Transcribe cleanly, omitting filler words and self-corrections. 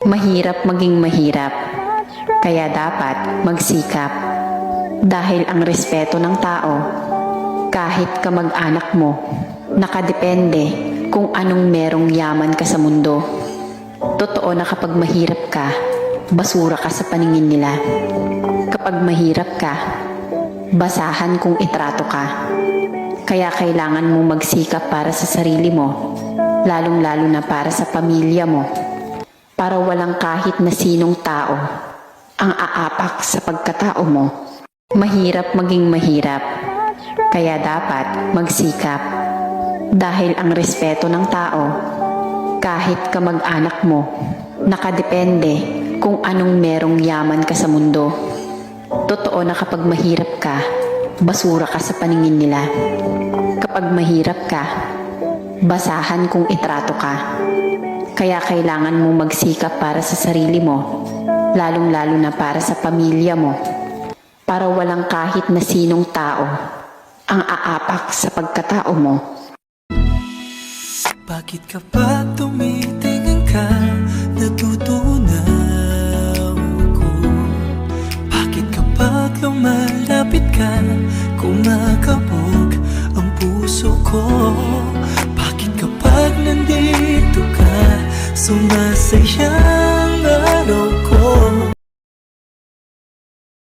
Mahirap maging mahirap, kaya dapat magsikap. Dahil ang respeto ng tao, kahit kamag-anak mo, nakadepende kung anong merong yaman ka sa mundo. Totoo na kapag mahirap ka, basura ka sa paningin nila. Kapag mahirap ka, basahan kung itrato ka. Kaya kailangan mong magsikap para sa sarili mo, lalong-lalo na para sa pamilya mo. Para walang kahit na sinong tao ang aapak sa pagkatao mo. Mahirap maging mahirap, kaya dapat magsikap. Dahil ang respeto ng tao, kahit kamag-anak mo, nakadepende kung anong merong yaman ka sa mundo. Totoo na kapag mahirap ka, basura ka sa paningin nila. Kapag mahirap ka, basahan kung itrato ka. Kaya kailangan mong magsikap para sa sarili mo, lalong-lalo na para sa pamilya mo. Para walang kahit na sinong tao ang aapak sa pagkatao mo. Bakit kapag tumitingin ka, natutunaw ako? Bakit kapag lumalapit ka, kumakabog ang puso ko? Bakit kapag nandito ka, sumasaya